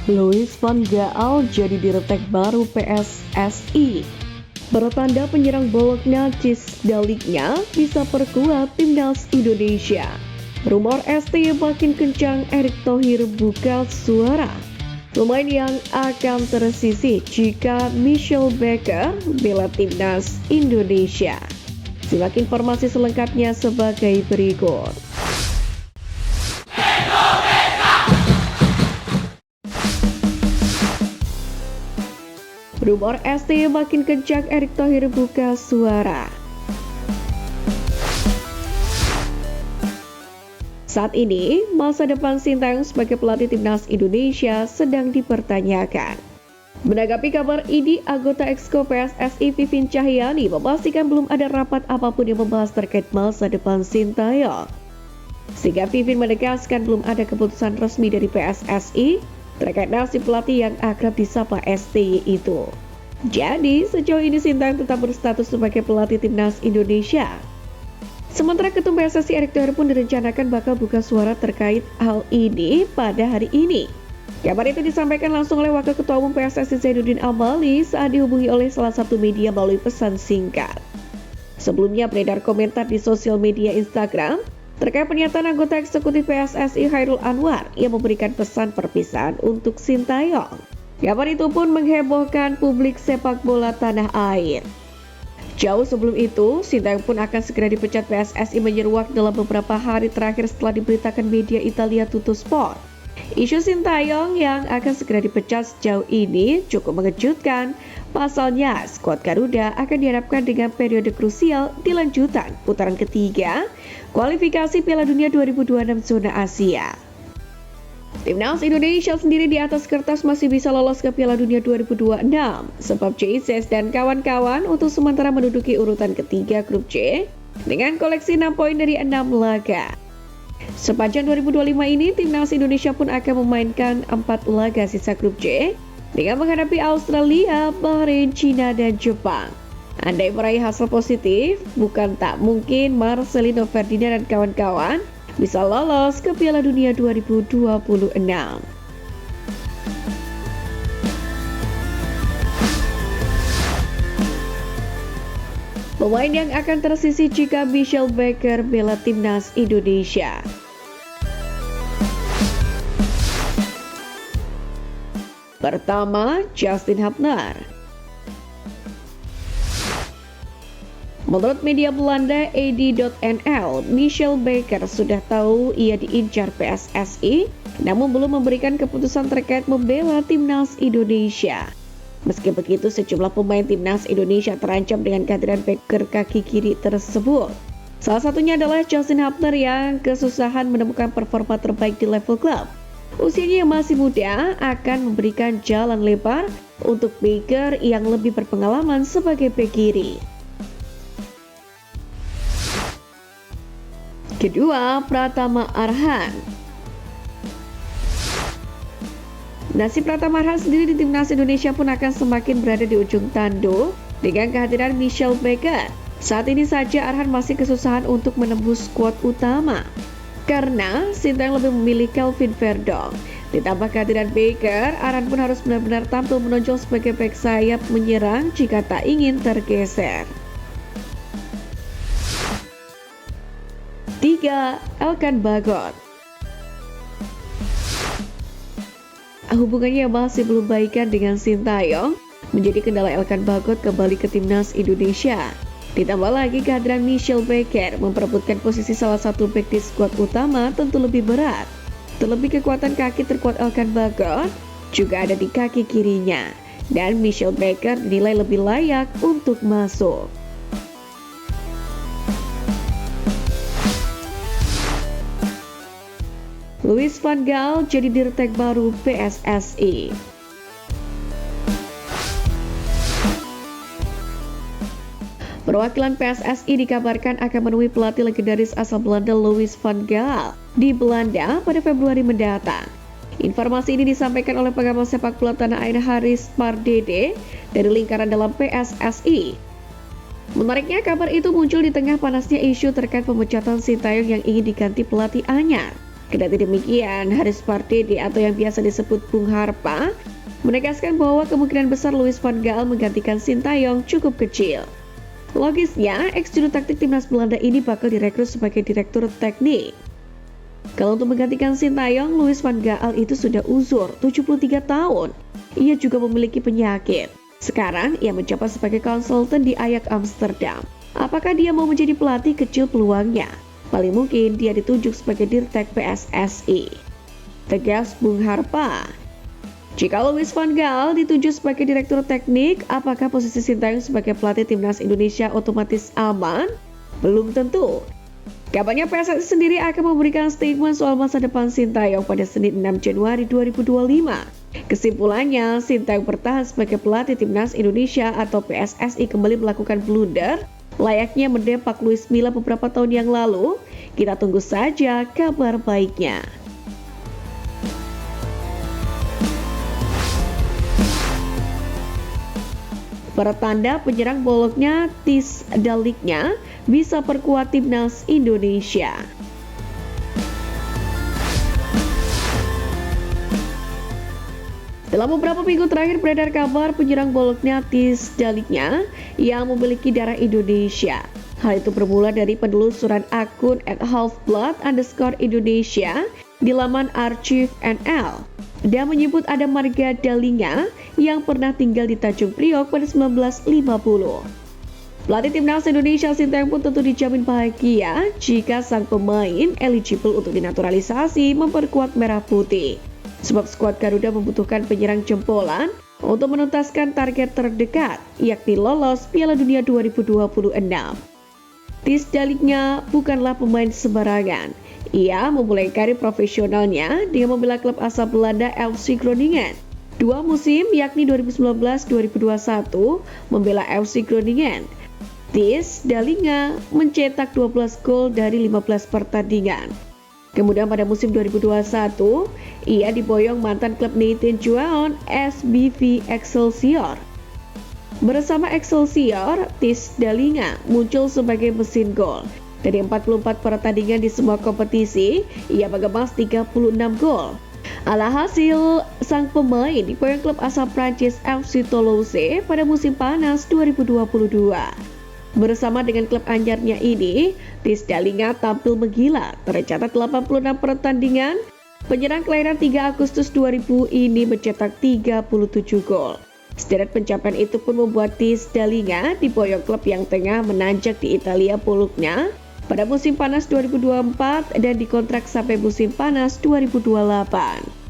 Louis van Gaal jadi direktur baru PSSI. Bertanda penyerang bologna Cisdaliknya bisa perkuat timnas Indonesia. Rumor ST makin kencang, Erick Thohir buka suara. Pemain yang akan tersisih jika Michelle Baker bela timnas Indonesia. Simak informasi selengkapnya sebagai berikut. Rumor ST makin kencang, Erick Thohir buka suara. Saat ini, masa depan Sintayong sebagai pelatih timnas Indonesia sedang dipertanyakan. Menanggapi kabar ini, anggota Exco PSSI Vivin Cahyani memastikan belum ada rapat apapun yang membahas terkait masa depan Sintayong. Sehingga Vivin menegaskan belum ada keputusan resmi dari PSSI terkait nasib pelatih yang akrab disapa STY itu. Jadi, sejauh ini Sintayong tetap berstatus sebagai pelatih timnas Indonesia. Sementara Ketum PSSI Erick Thohir pun direncanakan bakal buka suara terkait hal ini pada hari ini. Kabar itu disampaikan langsung oleh Wakil Ketua Umum PSSI Zainuddin Amali saat dihubungi oleh salah satu media melalui pesan singkat. Sebelumnya beredar komentar di sosial media Instagram terkait pernyataan anggota eksekutif PSSI Khairul Anwar yang memberikan pesan perpisahan untuk Sintayong. Kabar itu pun menghebohkan publik sepak bola tanah air. Jauh sebelum itu, Sintayong pun akan segera dipecat PSSI menyeruak dalam beberapa hari terakhir setelah diberitakan media Italia Tuttosport. Isu Sintayong yang akan segera dipecat sejauh ini cukup mengejutkan. Pasalnya, skuad Garuda akan diharapkan dengan periode krusial di lanjutan putaran ketiga kualifikasi Piala Dunia 2026 zona Asia. Timnas Indonesia sendiri di atas kertas masih bisa lolos ke Piala Dunia 2026 sebab JICS dan kawan-kawan untuk sementara menduduki urutan ketiga grup C dengan koleksi 6 poin dari 6 laga. Sepanjang 2025 ini, Timnas Indonesia pun akan memainkan 4 laga sisa grup C dengan menghadapi Australia, Bahrain, China, dan Jepang. Andai meraih hasil positif, bukan tak mungkin Marcelino Ferdinand dan kawan-kawan bisa lolos ke Piala Dunia 2026. Pemain yang akan tersisih jika Michelle Baker bela timnas Indonesia. Pertama, Justin Hubner. Menurut media Belanda AD.nl, Michelle Baker sudah tahu ia diincar PSSI, namun belum memberikan keputusan terkait membela timnas Indonesia. Meski begitu, sejumlah pemain timnas Indonesia terancam dengan kehadiran Baker kaki kiri tersebut. Salah satunya adalah Justin Hubner yang kesusahan menemukan performa terbaik di level klub. Usianya yang masih muda akan memberikan jalan lebar untuk Baker yang lebih berpengalaman sebagai bek kiri. Kedua, Pratama Arhan. Nasib Pratama Arhan sendiri di timnas Indonesia pun akan semakin berada di ujung tanduk dengan kehadiran Michelle Baker. Saat ini saja Arhan masih kesusahan untuk menembus skuad utama karena Sintayong lebih memilih Kelvin Verdong. Ditambah kehadiran Baker, Arhan pun harus benar-benar tampil menonjol sebagai bek sayap menyerang jika tak ingin tergeser. 3. Elkan Bagot. Hubungannya masih belum baikan dengan Sintayong menjadi kendala Elkan Bagot kembali ke timnas Indonesia. Ditambah lagi kehadiran Michelle Baker memperebutkan posisi salah satu bek di skuad utama tentu lebih berat. Terlebih kekuatan kaki terkuat Elkan Bagot juga ada di kaki kirinya, dan Michelle Baker dinilai lebih layak untuk masuk. Louis van Gaal jadi direktur baru PSSI. Perwakilan PSSI dikabarkan akan menemui pelatih legendaris asal Belanda Louis van Gaal di Belanda pada Februari mendatang. Informasi ini disampaikan oleh pengamat sepak bola tanah air Haris Pardede dari lingkaran dalam PSSI. Menariknya, kabar itu muncul di tengah panasnya isu terkait pemecatan Sintayong yang ingin diganti pelatih anyar. Kendati demikian, Haris Pardede atau yang biasa disebut Bung Harpa menegaskan bahwa kemungkinan besar Louis van Gaal menggantikan Sintayong cukup kecil. Logisnya, ex-juru taktik timnas Belanda ini bakal direkrut sebagai direktur teknik. Kalau untuk menggantikan Sintayong, Louis van Gaal itu sudah uzur 73 tahun. Ia juga memiliki penyakit. Sekarang ia menjabat sebagai konsultan di Ajax Amsterdam. Apakah dia mau menjadi pelatih? Kecil peluangnya. Paling mungkin dia ditunjuk sebagai Dirtek PSSI. Tegas Bung Harpa. Jika Louis van Gaal ditunjuk sebagai direktur teknik, apakah posisi Sintayong sebagai pelatih timnas Indonesia otomatis aman? Belum tentu. Kabarnya PSSI sendiri akan memberikan statement soal masa depan Sintayong pada Senin 6 Januari 2025. Kesimpulannya, Sintayong bertahan sebagai pelatih timnas Indonesia atau PSSI kembali melakukan blunder layaknya mendepak Luis Milla beberapa tahun yang lalu. Kita tunggu saja kabar baiknya. Pertanda penyerang boloknya Tis Daliknya bisa perkuat timnas Indonesia. Dalam beberapa minggu terakhir beredar kabar penyerang boloknya Tis Daliknya yang memiliki darah Indonesia. Hal itu bermula dari penelusuran akun @halfblood_Indonesia di laman Archive NL dan menyebut ada marga Dalinga yang pernah tinggal di Tanjung Priok pada 1950. Pelatih timnas Indonesia Sintayong pun tentu dijamin bahagia jika sang pemain eligible untuk dinaturalisasi memperkuat merah putih. Sebab skuad Garuda membutuhkan penyerang jempolan untuk menuntaskan target terdekat, yakni lolos Piala Dunia 2026. Tis Daliknya bukanlah pemain sembarangan. Ia memulai karir profesionalnya dengan membela klub asal Belanda FC Groningen. 2 musim yakni 2019-2021 membela FC Groningen. Tis Dalinga mencetak 12 gol dari 15 pertandingan. Kemudian pada musim 2021, ia diboyong mantan klub Nathan Juaon SBV Excelsior. Bersama Excelsior, Tis Dalinga muncul sebagai mesin gol. Dari 44 pertandingan di semua kompetisi, ia mengemas 36 gol. Alhasil, sang pemain diboyong klub asal Prancis FC Toulouse pada musim panas 2022. Bersama dengan klub anyarnya ini, Tis Dalinga tampil menggila, tercatat 86 pertandingan. Penyerang kelahiran 3 Agustus 2000 ini mencetak 37 gol. Sederet pencapaian itu pun membuat Tis Dalinga diboyong klub yang tengah menanjak di Italia Bologna pada musim panas 2024 dan dikontrak sampai musim panas 2028.